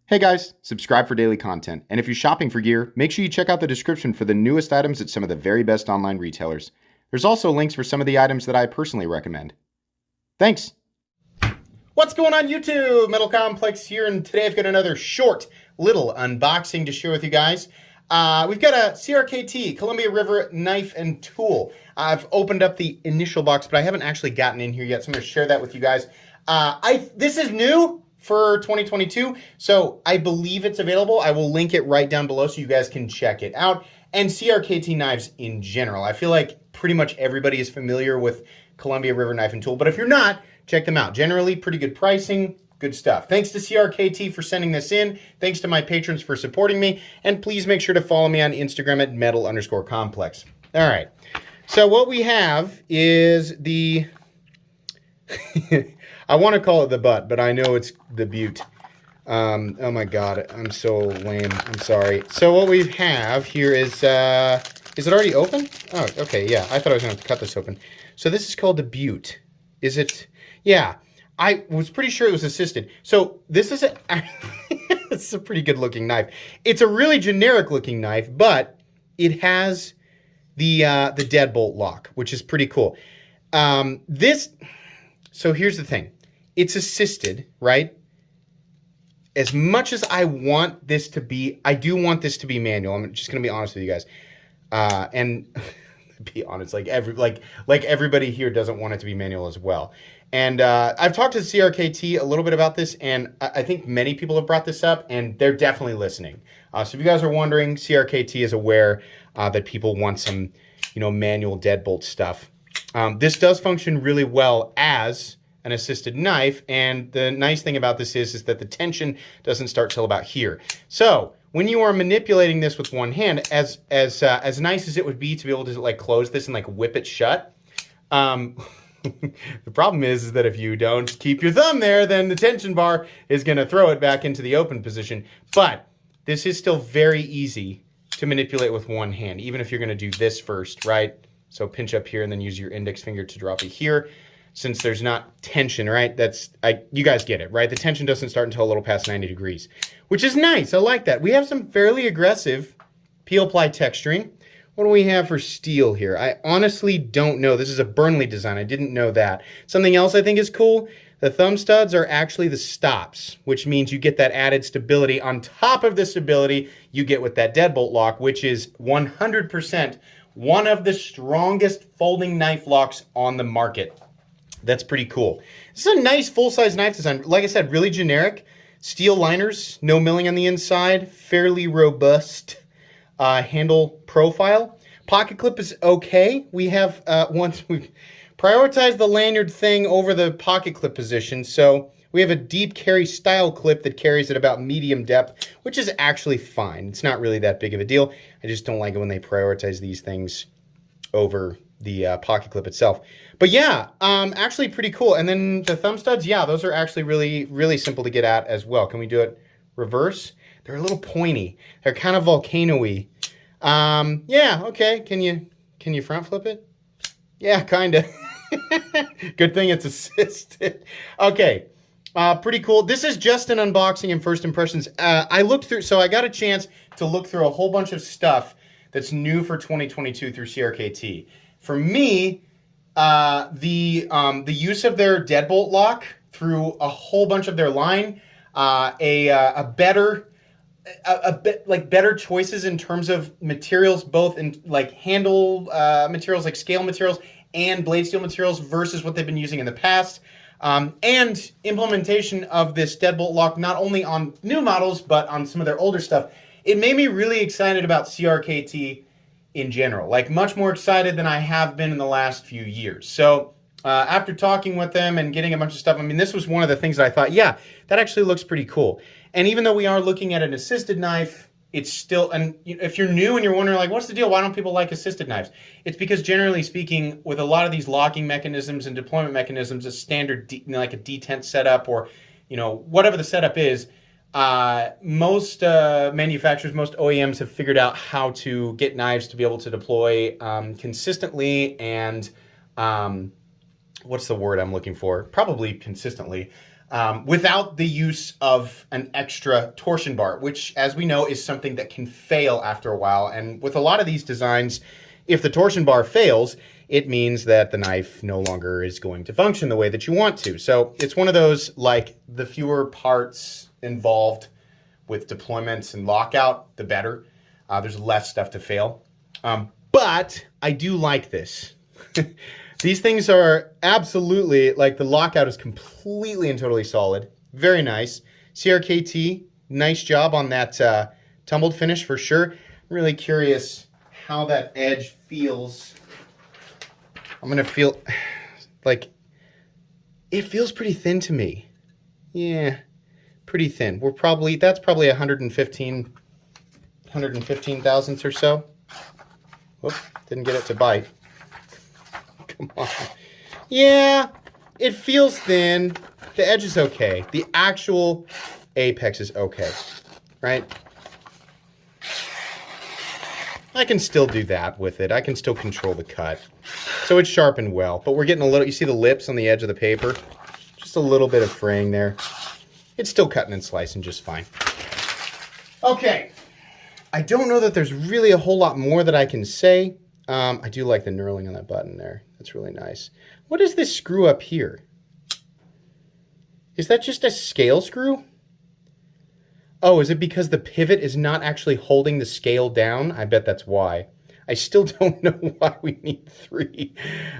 Hey guys, subscribe for daily content. And if you're shopping for gear, make sure you check out the description for the newest items at some of the very best online retailers. There's also links for some of the items that I personally recommend. Thanks! What's going on YouTube? Metal Complex here, and today I've got another short little unboxing to share with you guys. We've got a CRKT, Columbia River Knife and Tool. I've opened up the initial box, but I haven't actually gotten in here yet, so I'm going to share that with you guys. This is new for 2022, so I believe it's available. I will link it right down below so you guys can check it out. And CRKT knives in general. I feel like pretty much everybody is familiar with Columbia River Knife and Tool, but if you're not, check them out. Generally, pretty good pricing, good stuff. Thanks to CRKT for sending this in. Thanks to my patrons for supporting me. And please make sure to follow me on Instagram at metal_complex. All right. So what we have is the... I want to call it the Butte, but I know it's the Butte. Oh my God, I'm so lame. I'm sorry. So what we have here is it already open? Oh, okay, yeah. I thought I was going to have to cut this open. So this is called the Butte. Is it? Yeah. I was pretty sure it was assisted. So this is it's a pretty good looking knife. It's a really generic looking knife, but it has the deadbolt lock, which is pretty cool. So here's the thing. It's assisted, right? As much as I want this to be, I do want this to be manual. I'm just going to be honest with you guys. And be honest, like everybody here doesn't want it to be manual as well. And I've talked to CRKT a little bit about this, and I think many people have brought this up, and they're definitely listening. So if you guys are wondering, CRKT is aware that people want some, manual deadbolt stuff. This does function really well as an assisted knife, and the nice thing about this is that the tension doesn't start till about here. So when you are manipulating this with one hand, as nice as it would be to be able to like close this and like whip it shut, the problem is that if you don't keep your thumb there, then the tension bar is going to throw it back into the open position. But this is still very easy to manipulate with one hand, even if you're going to do this first, right? So pinch up here and then use your index finger to drop it here. Since there's not tension, right? You guys get it, right? The tension doesn't start until a little past 90 degrees, which is nice. I like that. We have some fairly aggressive peel ply texturing. What do we have for steel here? I honestly don't know. This is a Burnley design. I didn't know that. Something else I think is cool, the thumb studs are actually the stops, which means you get that added stability. On top of the stability you get with that deadbolt lock, which is 100% one of the strongest folding knife locks on the market. That's pretty cool. This is a nice full-size knife design. Like I said, really generic. Steel liners, no milling on the inside, fairly robust handle profile. Pocket clip is okay. We have, once we've prioritized the lanyard thing over the pocket clip position, so we have a deep carry style clip that carries at about medium depth, which is actually fine. It's not really that big of a deal. I just don't like it when they prioritize these things over the pocket clip itself. But yeah, actually pretty cool. And then the thumb studs, yeah, those are actually really, really simple to get at as well. Can we do it reverse? They're a little pointy. They're kind of volcano-y. Yeah, okay. Can you front flip it? Yeah, kind of. Good thing it's assisted. Okay, pretty cool. This is just an unboxing and first impressions. I looked through, so I got a chance to look through a whole bunch of stuff that's new for 2022 through CRKT. For me, the use of their deadbolt lock through a whole bunch of their line, better choices in terms of materials, both in like handle materials, like scale materials and blade steel materials versus what they've been using in the past, and implementation of this deadbolt lock not only on new models but on some of their older stuff. It made me really excited about CRKT in general, like much more excited than I have been in the last few years. So after talking with them and getting a bunch of stuff, I mean, this was one of the things that I thought, yeah, that actually looks pretty cool. And even though we are looking at an assisted knife, it's still, and if you're new and you're wondering like, what's the deal? Why don't people like assisted knives? It's because generally speaking, with a lot of these locking mechanisms and deployment mechanisms, a standard, like a detent setup or, whatever the setup is, most manufacturers, most OEMs have figured out how to get knives to be able to deploy consistently and, what's the word I'm looking for? Probably consistently. without the use of an extra torsion bar, which, as we know, is something that can fail after a while. And with a lot of these designs, if the torsion bar fails, it means that the knife no longer is going to function the way that you want to. So it's one of those, like, the fewer parts involved with deployments and lockout, the better. There's less stuff to fail. But I do like this. These things are absolutely, like, the lockout is completely and totally solid. Very nice. CRKT, nice job on that tumbled finish for sure. I'm really curious how that edge feels. I'm going to feel, like, it feels pretty thin to me. Yeah, pretty thin. That's probably 115 thousandths or so. Whoop, didn't get it to bite. Come on. Yeah, it feels thin. The edge is okay. The actual apex is okay, right? I can still do that with it. I can still control the cut. So it's sharpened well, but we're getting a little, you see the lips on the edge of the paper? Just a little bit of fraying there. It's still cutting and slicing just fine. Okay. I don't know that there's really a whole lot more that I can say. I do like the knurling on that button there. That's really nice. What is this screw up here? Is that just a scale screw? Oh, is it because the pivot is not actually holding the scale down? I bet that's why. I still don't know why we need 3.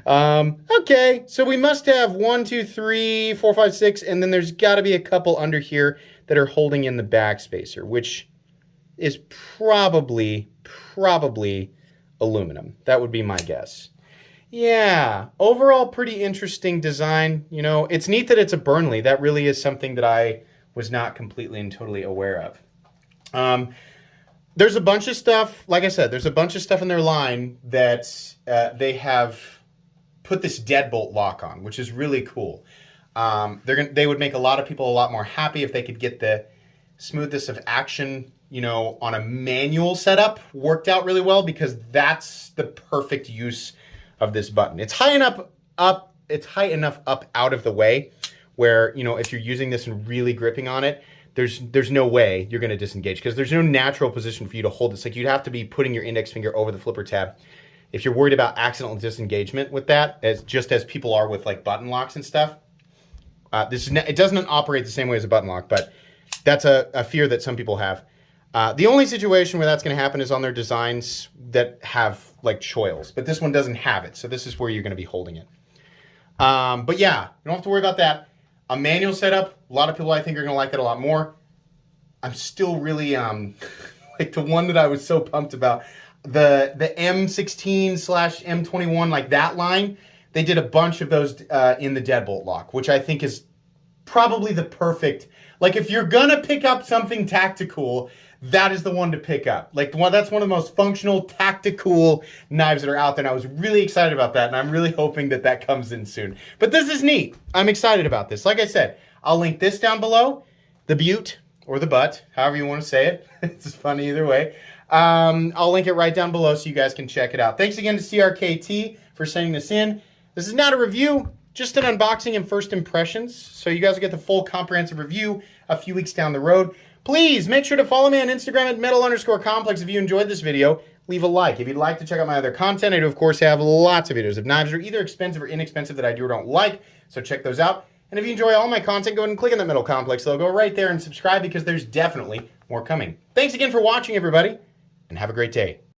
Okay, so we must have 1, 2, 3, 4, 5, 6, and then there's got to be a couple under here that are holding in the backspacer, which is probably aluminum. That would be my guess. Yeah, overall pretty interesting design. You know, it's neat that it's a Burnley. That really is something that I was not completely and totally aware of. There's a bunch of stuff, like I said, there's a bunch of stuff in their line that they have put this deadbolt lock on, which is really cool. They would make a lot of people a lot more happy if they could get the smoothness of action, you know, on a manual setup worked out really well, because that's the perfect use of this button. It's high enough up out of the way where, you know, if you're using this and really gripping on it, there's no way you're going to disengage, because there's no natural position for you to hold this. Like, you'd have to be putting your index finger over the flipper tab if you're worried about accidental disengagement with that, as people are with, like, button locks and stuff. It doesn't operate the same way as a button lock, but that's a fear that some people have. The only situation where that's going to happen is on their designs that have, like, choils, but this one doesn't have it, so this is where you're going to be holding it. But yeah, you don't have to worry about that. A manual setup, a lot of people I think are going to like it a lot more. I'm still really, like, the one that I was so pumped about, the M16/M21, like that line, they did a bunch of those in the deadbolt lock, which I think is probably the perfect, like, if you're going to pick up something tactical, that is the one to pick up. Like, that's one of the most functional, tactical knives that are out there, and I was really excited about that, and I'm really hoping that that comes in soon. But this is neat. I'm excited about this. Like I said, I'll link this down below, the Butte, or the Butte, however you want to say it. It's fun either way. I'll link it right down below so you guys can check it out. Thanks again to CRKT for sending this in. This is not a review, just an unboxing and first impressions, so you guys will get the full comprehensive review a few weeks down the road. Please make sure to follow me on Instagram at metal_complex. If you enjoyed this video, leave a like. If you'd like to check out my other content, I do, of course, have lots of videos of knives that are either expensive or inexpensive that I do or don't like, so check those out. And if you enjoy all my content, go ahead and click on that Metal Complex logo right there and subscribe, because there's definitely more coming. Thanks again for watching, everybody, and have a great day.